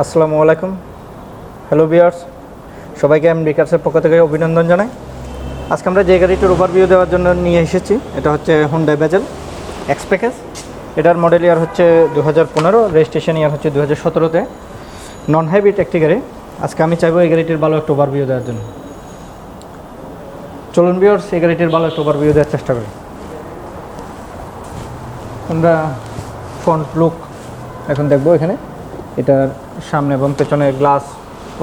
আসসালামু আলাইকুম। Hello viewers, সবাইকে আমি বিকাশের পক্ষ থেকে অভিনন্দন জানাই। আজকে আমরা যে গাড়িটির ওভারভিউ দেওয়ার জন্য নিয়ে এসেছি, এটা হচ্ছে হুন্ডাই বেজেল এক্স প্যাকেজ। এটার মডেল ইয়ার হচ্ছে 2015, রেজিস্ট্রেশন ইয়ার হচ্ছে 2017-তে। নন হাইব্রিড একটি গাড়ি। আজকে আমি চাইবো এই গাড়িটির ভালো একটা ওভারভিউ দেওয়ার জন্য। চলুন ভিউয়ার্স, এই গাড়িটির ভালো একটা ওভারভিউ দেওয়ার চেষ্টা করি। আমরা ফ্রন্ট লুক এখন দেখবো। এখানে এটার সামনে এবং পেছনের গ্লাস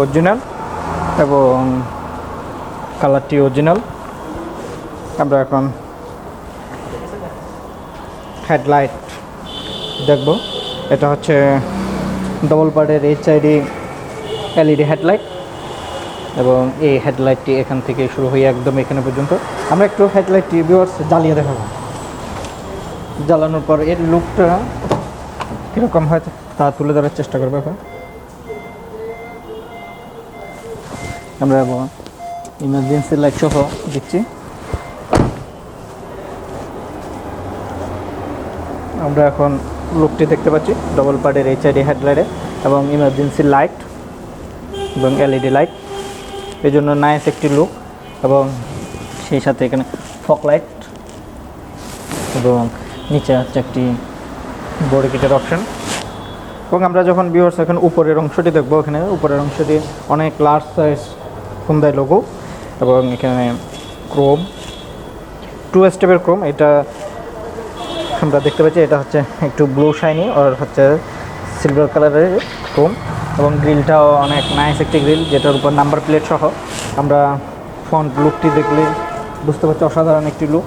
অরিজিনাল এবং কালারটি অরিজিনাল। আমরা এখন হেডলাইট দেখব। এটা হচ্ছে ডবল পার্টের এইচআইডি এলইডি হেডলাইট এবং এই হেডলাইটটি এখান থেকে শুরু হয়ে একদম এখানে পর্যন্ত। আমরা একটু হেডলাইটটি ভিউয়ার্স জ্বালিয়ে দেখাবো। জ্বালানোর পর এর লুকটা কীরকম হয় তা তুলে ধরার চেষ্টা করবো। এখন আমরা ইমার্জেন্সি লাইট সহ দিচ্ছি। আমরা এখন লুকটি দেখতে পাচ্ছি ডবল পার্টের এইচআইডি হেডলাইটে এবং ইমার্জেন্সি লাইট এবং এলইডি লাইট, এই জন্য নাইস একটি লুক। এবং সেই সাথে এখানে ফগ লাইট এবং নিচে হচ্ছে একটি বডি কিটের অপশন। এবং আমরা যখন ভিউয়ার্স এখন উপরের অংশটি দেখবো, এখানে উপরের অংশটি অনেক লার্জ সাইজ হুন্ডাই লোগো এবং এখানে ক্রোম 2 স্টেপের ক্রোম। এটা আমরা দেখতে পাচ্ছি এটা হচ্ছে একটু ব্লু শাইনি আর হচ্ছে সিলভার কালারের ক্রোম। এবং গ্রিলটাও অনেক নাইস একটি গ্রিল, যেটার উপর নাম্বার প্লেট সহ। আমরা ফ্রন্ট লুকটি দেখলে বুঝতে পারছি অসাধারণ একটি লুক।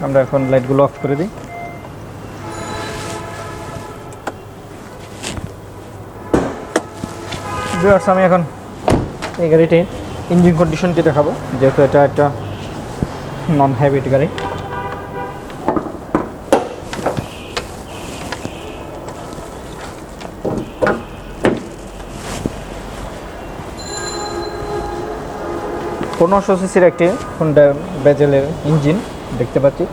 আমরা এখন লাইটগুলো অফ করে দিই। ভিউয়ার্স, আমি এখন এই গাড়িটির ইঞ্জিন কন্ডিশনটি দেখাবো, যেহেতু এটা একটা নন হাইব্রিড গাড়ি। পনেরোশো সিসির একটি হুন্ডা বেজেলের ইঞ্জিন দেখতে পাচ্ছি,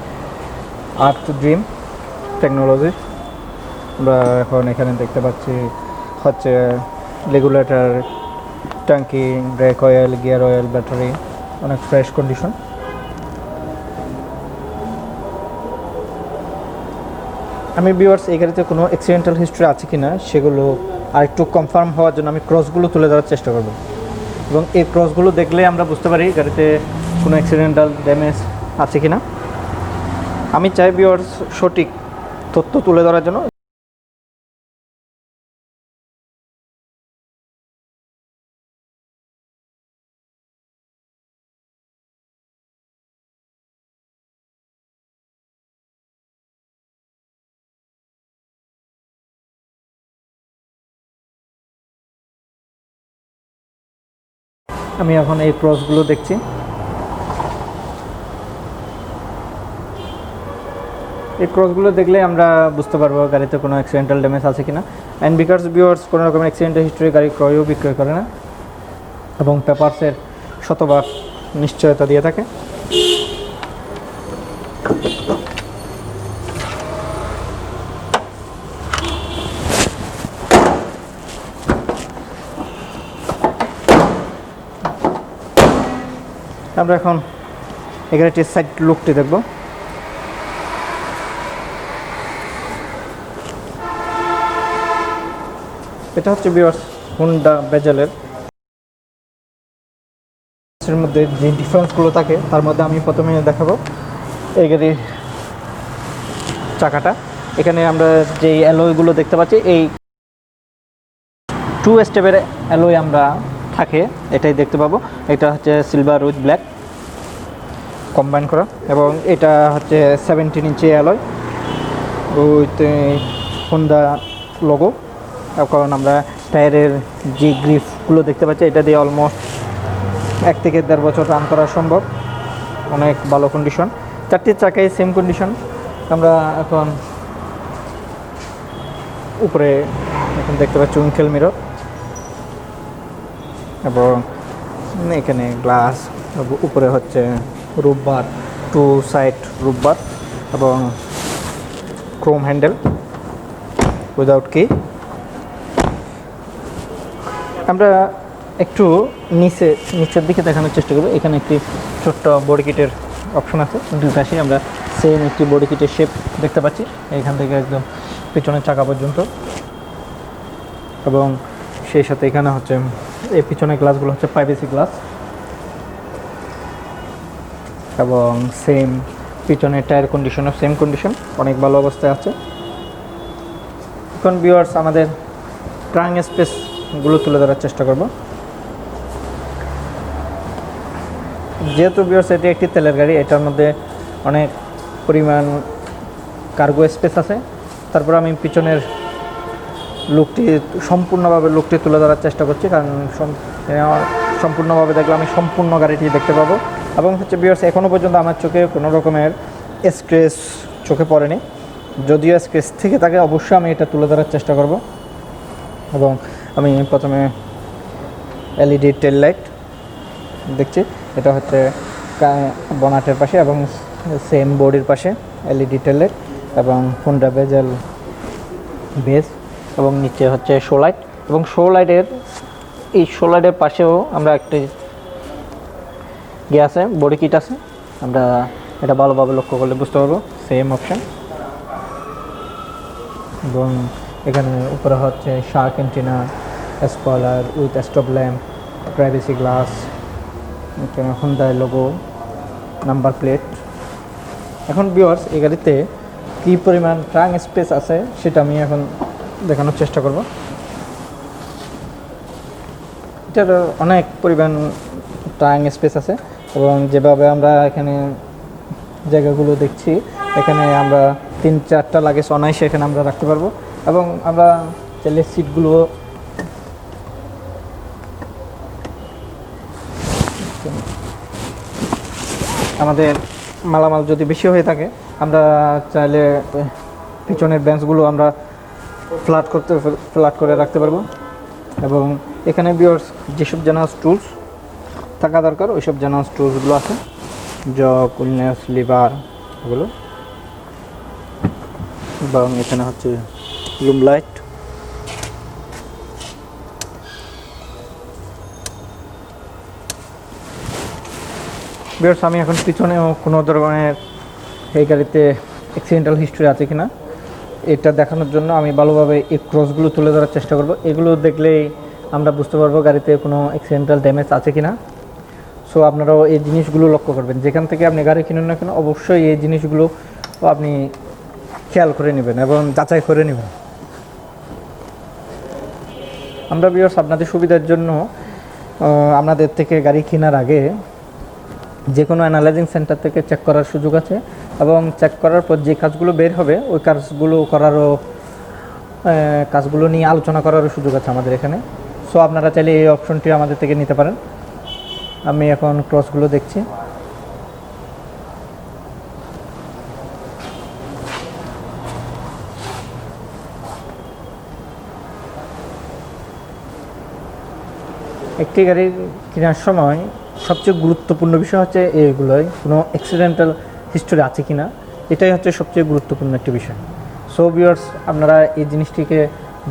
আর্থ ড্রিম টেকনোলজি। আমরা এখন এখানে দেখতে পাচ্ছি হচ্ছে রেগুলেটর, ট্যাঙ্কি, break oil, gear oil, battery অনেক ফ্রেশ কন্ডিশন। আমি ভিউয়ার্স এই গাড়িতে কোনো অ্যাক্সিডেন্টাল হিস্ট্রি আছে কি না সেগুলো আর একটু কনফার্ম হওয়ার জন্য আমি ক্রসগুলো তুলে ধরার চেষ্টা করব। এবং এই ক্রসগুলো দেখলে আমরা বুঝতে পারি গাড়িতে কোনো অ্যাক্সিডেন্টাল ড্যামেজ আছে কি না। আমি চাই ভিউয়ার্স সঠিক তথ্য তুলে ধরার জন্য। আমি এখন এই ক্রসগুলো দেখছি। এই ক্রসগুলো দেখলে আমরা বুঝতে পারবো গাড়িতে কোনো অ্যাক্সিডেন্টাল ড্যামেজ আছে কিনা। অ্যান্ড বিকাশ ভিউয়ার্স কোনো রকমের অ্যাক্সিডেন্টাল হিস্ট্রি গাড়ি ক্রয়ও বিক্রয় করে না এবং পেপারসের শতভাগ নিশ্চয়তা দিয়ে থাকে। আমরা এখন এই গাড়িটির সাইড লুকটি দেখব। এটা হচ্ছে ভিউয়ার্স হুন্ডা বেজেলের মধ্যে যে ডিফারেন্সগুলো থাকে তার মধ্যে আমি প্রথমে দেখাবো এই গাড়ির চাকাটা। এখানে আমরা যে অ্যালয়গুলো দেখতে পাচ্ছি, এই 2 স্টেপের অ্যালয় আমরা থাকে, এটাই দেখতে পাবো। এটা হচ্ছে সিলভার উইথ ব্ল্যাক কম্বাইন করা এবং এটা হচ্ছে 17 ইঞ্চি অ্যালয় উইথ হুন্ডা লোগো। কারণ আমরা টায়ারের যে গ্রিপগুলো দেখতে পাচ্ছি, এটা দিয়ে অলমোস্ট 1 থেকে 1.5 বছর রান করা সম্ভব। অনেক ভালো কন্ডিশন, 4টি চাকাই সেম কন্ডিশন। আমরা এখন উপরে এখন দেখতে পাচ্ছি উইঙ্কেল মিরর এবং এখানে গ্লাস, উপরে হচ্ছে রুফবার, 2 সাইড রুফবার এবং ক্রোম হ্যান্ডেল উইদাউট কি। আমরা একটু নিচের দিকে দেখানোর চেষ্টা করব। এখানে একটি ছোট্ট বডি কিটের অপশন আছে, দুই পাশে আমরা সেম একটি বডি কিটের শেপ দেখতে পাচ্ছি, এখান থেকে একদম পিছনের চাকা পর্যন্ত। এবং সেই সাথে এখানে হচ্ছে এই পিছনের গ্লাসগুলো হচ্ছে প্রাইভেসি গ্লাস, এবং সেম পিছনের টায়ার কন্ডিশনও সেম কন্ডিশন, অনেক ভালো অবস্থায় আছে। এখন ভিউয়ার্স আমাদের ট্রাঙ্ক স্পেসগুলো তুলে ধরার চেষ্টা করব। যেহেতু ভিউয়ার্স এটি একটি তেলের গাড়ি, এটার মধ্যে অনেক পরিমাণ কার্গো স্পেস আছে। তারপর আমি পিছনের সম্পূর্ণভাবে লুকটি তুলে ধরার চেষ্টা করছি, কারণ সম্পূর্ণভাবে দেখলে আমি সম্পূর্ণ গাড়িটি দেখতে পাবো। এবং হচ্ছে ভিউয়ার্স এখনও পর্যন্ত আমার চোখে কোনো রকমের স্ক্র্যাচ চোখে পড়েনি, যদিও স্ক্র্যাচ থেকে থাকে অবশ্যই আমি এটা তুলে ধরার চেষ্টা করব। এবং আমি প্রথমে এলইডি টেল লাইট দেখছি, এটা হচ্ছে বনাটের পাশে এবং সেম বডির পাশে এলইডি টেল লাইট, এবং হোন্ডা বেজেল বেস, এবং নিচে হচ্ছে শো লাইট। এবং শো লাইটের পাশেও আমরা একটি আছে বডি কিট আছে, আমরা এটা ভালোভাবে লক্ষ্য করলে বুঝতে পারবো সেম অপশান। এবং এখানে উপরে হচ্ছে shark antenna, spoiler with stop lamp, privacy glass, হোন্ডার লোগো, নাম্বার প্লেট। এখন ভিউয়ার্স এই গাড়িতে কী পরিমাণ ট্রাঙ্ক স্পেস আছে সেটা আমি এখন দেখানোর চেষ্টা করব। এটার অনেক পরিমাণ ট্রাঙ্ক স্পেস আছে, এবং যেভাবে আমরা এখানে জায়গাগুলো দেখছি, এখানে আমরা 3-4টা লাগেজ অনায়াসে এখানে আমরা রাখতে পারবো। এবং আমরা চাইলে সিটগুলো আমাদের মালামাল যদি বেশি হয়ে থাকে, আমরা চাইলে পিছনের বেঞ্চগুলো আমরা ফ্ল্যাট করে রাখতে পারবো। এবং এখানে ভিউয়ার্স যেসব জেনারেল টুলস থাকা দরকার ওইসব জেনারেল টুলসগুলো আছে, জক, উইলনেস, লিভার এগুলো। এবং এখানে হচ্ছে লুম লাইট। ভিউয়ার্স আমি এখন পিছনেও কোনো ধরনের এই গাড়িতে অ্যাক্সিডেন্টাল হিস্ট্রি আছে কিনা এটা দেখানোর জন্য আমি ভালোভাবে এই ক্রসগুলো তুলে ধরার চেষ্টা করব। এগুলো দেখলেই আমরা বুঝতে পারবো গাড়িতে কোনো অ্যাক্সিডেন্টাল ড্যামেজ আছে কিনা। সো আপনারাও এই জিনিসগুলো লক্ষ্য করবেন, যেখান থেকে আপনি গাড়ি কিনুন না কেন অবশ্যই এই জিনিসগুলো আপনি খেয়াল করে নেবেন এবং যাচাই করে নেবেন। আমরা ভিউয়ার্স আপনাদের সুবিধার জন্য আপনাদের থেকে গাড়ি কেনার আগে যে কোনো অ্যানালাইজিং সেন্টার থেকে চেক করার সুযোগ আছে, এবং চেক করার পর যে কাজগুলো বের হবে ওই কাজগুলো নিয়ে আলোচনা করারও সুযোগ আছে আমাদের এখানে। সো আপনারা চাইলে এই অপশনটি আমাদের থেকে নিতে পারেন। আমি এখন ক্রসগুলো দেখছি। একটি গাড়ি কেনার সময় সবচেয়ে গুরুত্বপূর্ণ বিষয় হচ্ছে এইগুলোই কোনো অ্যাক্সিডেন্টাল হিস্টোরি আছে কি না, এটাই হচ্ছে সবচেয়ে গুরুত্বপূর্ণ একটি বিষয়। সো ভিউয়ার্স আপনারা এই জিনিসটিকে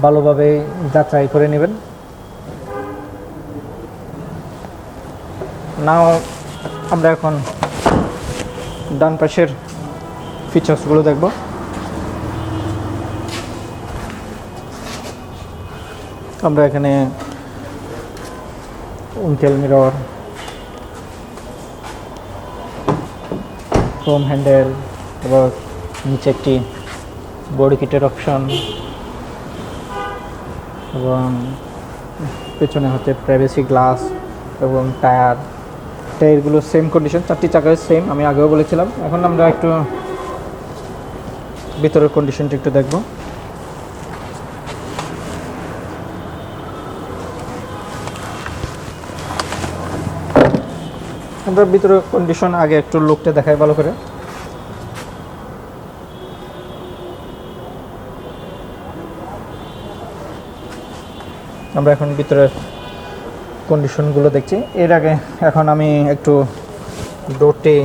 ভালোভাবে যাচাই করে নেবেন। নাও আমরা এখন ডান পাশের ফিচার্সগুলো দেখব। আমরা এখানে উইন্ডশেল্ড মিরর, ক্রোম হ্যান্ডেল, এবং নিচে একটি বডি কিটের অপশন, এবং পেছনে হচ্ছে প্রাইভেসি গ্লাস এবং টায়ারগুলো সেম কন্ডিশন, 4টি চাকায় সেম, আমি আগেও বলেছিলাম। এখন আমরা একটু ভিতরের কন্ডিশনটা একটু দেখব। আমরা ভিতরের কন্ডিশন আগে একটু লুকটা দেখাই ভালো করে। আমরা এখন ভিতরের কন্ডিশনগুলো দেখছি। এর আগে এখন আমি একটু ডোরটি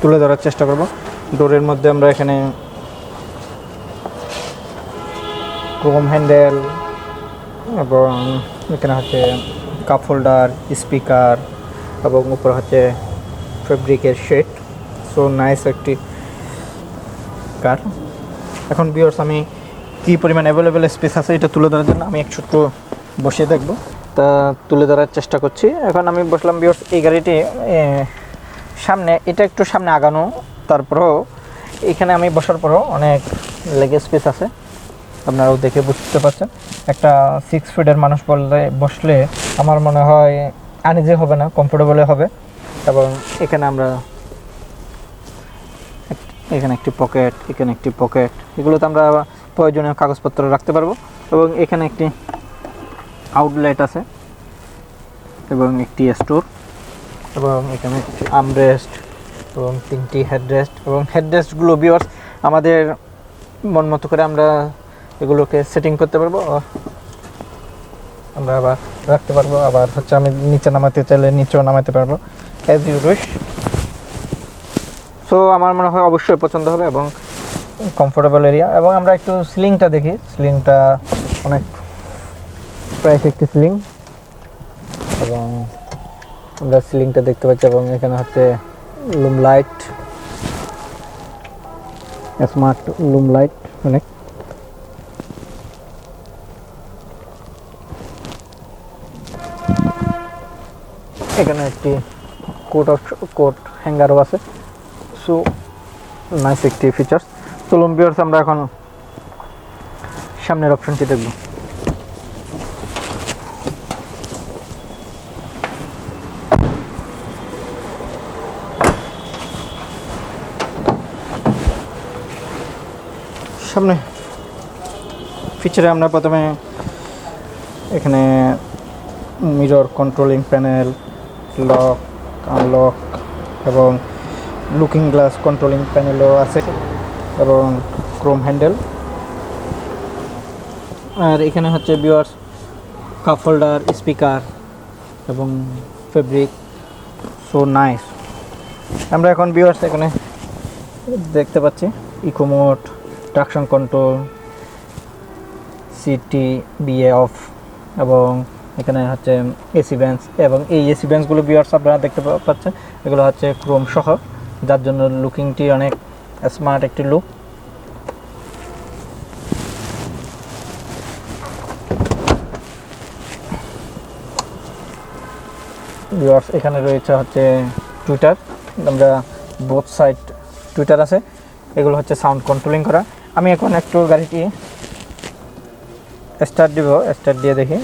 তুলে ধরার চেষ্টা করব। ডোরের মধ্যে আমরা এখানে ক্রোম হ্যান্ডেল এবং এখানে হচ্ছে কাপ হোল্ডার, স্পিকার এবং উপরে হচ্ছে ফেব্রিকের শেড। সো নাইস একটি কার। এখন ভিউয়ার্স আমি কী পরিমাণ অ্যাভেলেবেল স্পেস আছে এটা তুলে ধরার জন্য আমি একটু বসিয়ে দেখব, তা তুলে ধরার চেষ্টা করছি। এখন আমি বসলাম ভিউয়ার্স, এই গাড়িটি সামনে, এটা একটু সামনে আগানো, তারপরেও এখানে আমি বসার পরও অনেক লেগ স্পেস আছে, আপনারাও দেখে বুঝতে পারছেন। একটা 6 ফিটের মানুষ বসলে আমার মনে হয় আনইজি হবে না, কমফোর্টেবলে হবে। এবং এখানে আমরা এখানে একটি পকেট, এখানে একটি পকেট, এগুলোতে আমরা প্রয়োজনীয় কাগজপত্র রাখতে পারবো। এবং এখানে একটি আউটলেট আছে এবং একটি স্টোর, এবং এখানে একটি আর্মরেস্ট এবং 3টি হেডরেস্ট। এবং হেডরেস্টগুলো ভিউয়ার্স আমাদের মন মতো করে আমরা এগুলোকে সেটিং করতে পারবো, আমরা আবার রাখতে পারবো। আবার হচ্ছে আমি নিচে নামাতে চাইলে নিচেও নামাতে পারবো, অ্যাজ ইউ উইশ। সো আমার মনে হয় অবশ্যই পছন্দ হবে এবং কমফোর্টেবল এরিয়া। এবং আমরা একটু সিলিংটা দেখি, সিলিংটা অনেক প্রাইস একটি সিলিং, এবং আমরা সিলিংটা দেখতে পাচ্ছি। এবং এখানে হচ্ছে লুম লাইট, স্মার্ট লুম লাইট অনেক। এখানে একটি কোট হ্যাঙ্গারও আছে। সো নাইস একটি ফিচার্স। চলুন ভিউয়ার্স আমরা এখন সামনের অপশনটি দেখব। সামনে ফিচারে আমরা প্রথমে এখানে mirror controlling panel, lock unlock এবং লুকিং গ্লাস কন্ট্রোলিং প্যানেলও আছে, এবং ক্রোম হ্যান্ডেল। আর এখানে হচ্ছে ভিউয়ার্স কাপ হোল্ডার, স্পিকার এবং ফেব্রিক। So nice. আমরা এখন ভিউয়ার্স এখানে দেখতে পাচ্ছি eco mode, traction control, city BA off, এবং এখানে হচ্ছে এসি বেঞ্চ। এবং এই এসি বেঞ্চগুলো ভিউয়ার্স আপনারা দেখতে পাচ্ছেন, এগুলো হচ্ছে ক্রোম সহ, যার জন্য লুকিংটি অনেক স্মার্ট একটি লুক। ভিউয়ার্স এখানে রয়েছে হচ্ছে টুইটার, আমরা বোথ সাইড টুইটার আছে, এগুলো হচ্ছে সাউন্ড কন্ট্রোলিং করা। আমি এখন একটু গাড়িটি স্টার্ট দিব, স্টার্ট দিয়ে দেখি।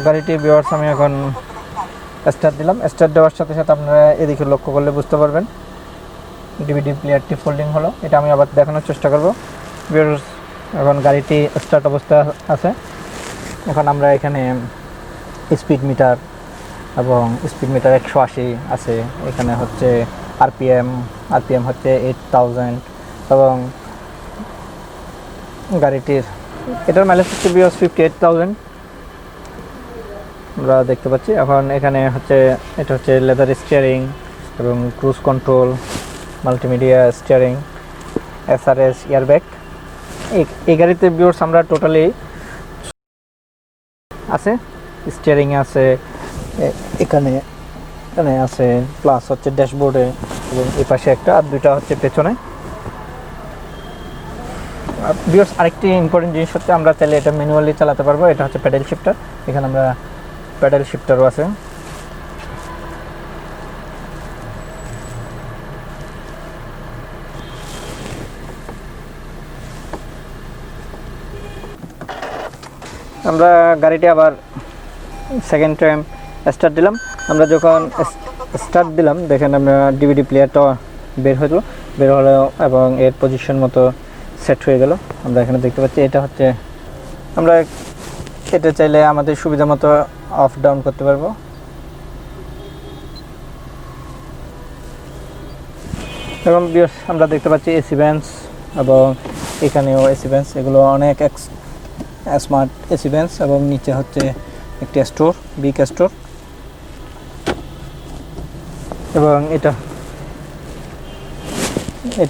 গাড়িটি ভিউয়ার্স আমি এখন স্টার্ট দিলাম। স্টার্ট দেওয়ার সাথে সাথে আপনারা এদিকে লক্ষ্য করলে বুঝতে পারবেন ডিভিডি প্লেয়ারটি ফোল্ডিং হলো। এটা আমি আবার দেখানোর চেষ্টা করব। ভিউয়ার্স এখন গাড়িটি স্টার্ট অবস্থা আছে। এখন আমরা এখানে স্পিড মিটার, এবং স্পিড মিটার 180 আছে। এখানে হচ্ছে আরপিএম হচ্ছে 8000, এবং গাড়িটির এটার মাইলেজ হচ্ছে ভিউয়ার্স 58,000 আমরা দেখতে পাচ্ছি। এখন এখানে হচ্ছে এটা হচ্ছে লেদার স্টিয়ারিং এবং cruise control, multimedia steering, SRS airbag. এই গাড়িতে ভিউয়ার্স আমরা টোটালি আছে, স্টিয়ারিং আছে, এখানে আছে, প্লাস হচ্ছে ড্যাশবোর্ডে, এবং এই পাশে একটা, আর দুইটা হচ্ছে পেছনে। ভিউয়ার্স আরেকটি ইম্পর্টেন্ট জিনিস হচ্ছে আমরা চাইলে এটা ম্যানুয়ালি চালাতে পারবো। এটা হচ্ছে প্যাডেল শিফটার, এখানে আমরা প্যাডেল শিফটারও আছে। আমরা গাড়িটি আবার সেকেন্ড টাইম স্টার্ট দিলাম। আমরা যখন স্টার্ট দিলাম দেখেন আমরা ডিভিডি প্লেয়ারটা বের হলো এবং এর পজিশন মতো সেট হয়ে গেল। আমরা এখানে দেখতে পাচ্ছি এটা হচ্ছে, আমরা এটা চাইলে আমাদের সুবিধা মতো অফ ডাউন করতে পারবো। এবং আমরা দেখতে পাচ্ছি এসি বেঞ্চ, এবং এখানেও এসি বেঞ্চ, এগুলো অনেক স্মার্ট এসি বেঞ্চ। এবং নিচে হচ্ছে একটি স্টোর, বিগ স্টোর। এবং এটা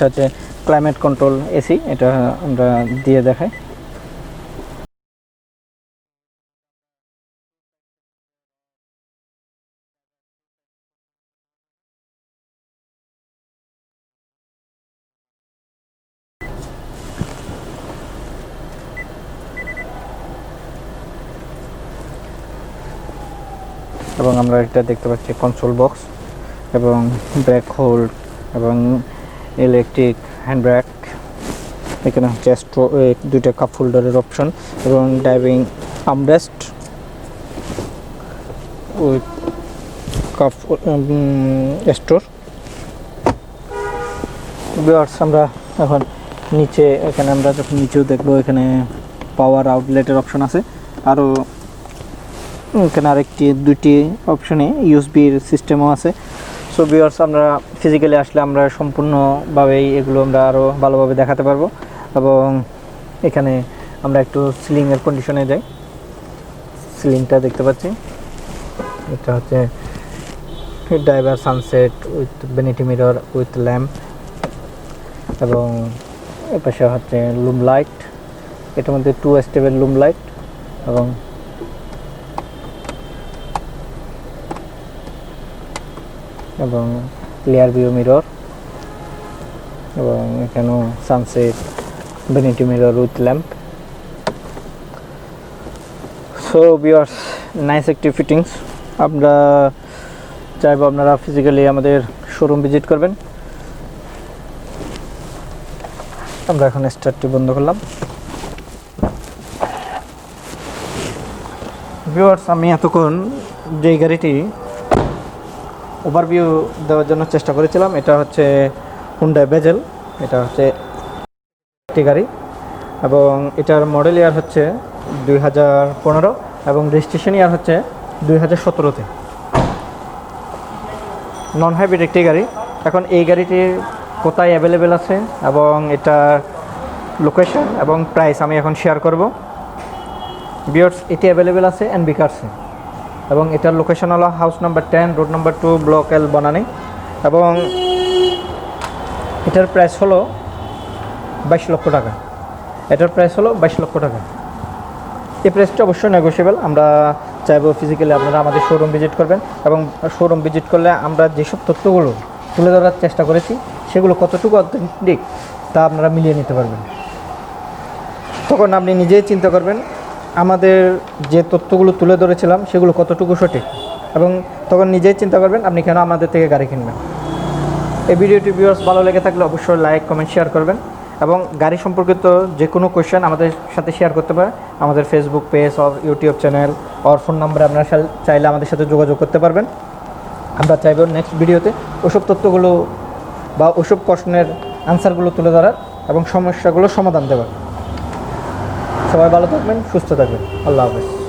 হচ্ছে ক্লাইমেট কন্ট্রোল এসি, এটা আমরা দিয়ে দেখাই। এবং আমরা এটা দেখতে পাচ্ছি কনসোল বক্স এবং ব্রেক হোল্ড এবং ইলেকট্রিক হ্যান্ড ব্রেক। এখানে হচ্ছে দুইটা কাপ হোল্ডারের অপশন এবং driving armrest with cup store. Viewers, আমরা এখন নিচে, এখানে আমরা যখন নিচেও দেখবো, এখানে পাওয়ার আউটলেটের অপশন আছে। আরও এখানে দুইটি অপশনে ইউএসবির সিস্টেমও আছে। সো ভিউয়ার্স, আমরা ফিজিক্যালি আসলে আমরা সম্পূর্ণভাবেই এগুলো আমরা আরও ভালোভাবে দেখাতে পারবো। এবং এখানে আমরা একটু সিলিংয়ের কন্ডিশনে যাই। সিলিংটা দেখতে পাচ্ছি, এটা হচ্ছে driver sunset with vanity mirror with lamp. এবং এপাশে হচ্ছে লুম লাইট, এটার মধ্যে 2 স্টেপের লুম লাইট এবং ক্লিয়ার ভিউ মিরর এবং এখানেও sunset vanity mirror with lamp. So viewers, nice একটি ফিটিংস। আমরা চাইবো আপনারা ফিজিক্যালি আমাদের শোরুম ভিজিট করবেন। আমরা এখন স্টার্টটি বন্ধ করলাম। ভিউয়ার্স, আমি এতক্ষণ যে গাড়িটি ওভারভিউ দেওয়ার জন্য চেষ্টা করেছিলাম, এটা হচ্ছে হুন্ডাই বেজেল। এটা হচ্ছে একটি গাড়ি এবং এটার মডেল ইয়ার হচ্ছে 2015 এবং রেজিস্ট্রেশন ইয়ার হচ্ছে 2017-তে। নন হাইব্রিড একটি গাড়ি। এখন এই গাড়িটির কোথায় অ্যাভেলেবেল আছে এবং এটার লোকেশন এবং প্রাইস আমি এখন শেয়ার করব। ভিউয়ার্স, এটি অ্যাভেলেবেল আছে এনবি কার্সে এবং এটার লোকেশন হলো house number 10, road number 2, block এল, বনানী। এবং এটার প্রাইস হলো 22 লক্ষ টাকা। এটার প্রাইস হলো 22 লক্ষ টাকা। এই প্রাইসটা অবশ্যই নেগোশিয়েবল। আমরা চাইবো ফিজিক্যালি আপনারা আমাদের শোরুম ভিজিট করবেন এবং শোরুম ভিজিট করলে আমরা যেসব তথ্যগুলো তুলে ধরার চেষ্টা করেছি সেগুলো কতটুকু অথেন্টিক তা আপনারা মিলিয়ে নিতে পারবেন। তখন আপনি নিজেই চিন্তা করবেন আমাদের যে তথ্যগুলো তুলে ধরেছিলাম সেগুলো কতটুকু সঠিক, এবং তখন নিজেই চিন্তা করবেন আপনি কেন আমাদের থেকে গাড়ি কিনবেন। এই ভিডিওটি ভিউয়ার্স ভালো লেগে থাকলে অবশ্যই লাইক, কমেন্ট, শেয়ার করবেন এবং গাড়ি সম্পর্কিত যে কোনো কোয়েশ্চেন আমাদের সাথে শেয়ার করতে পারেন। আমাদের Facebook page or YouTube channel or phone নাম্বারে আপনারা চাইলে আমাদের সাথে যোগাযোগ করতে পারবেন। আমরা চাইব নেক্সট ভিডিওতে ওসব তথ্যগুলো বা ওসব প্রশ্নের আনসারগুলো তুলে ধরার এবং সমস্যাগুলো সমাধান দেওয়ার। সবাই ভালো থাকবেন, সুস্থ থাকবেন। আল্লাহ হাফেজ।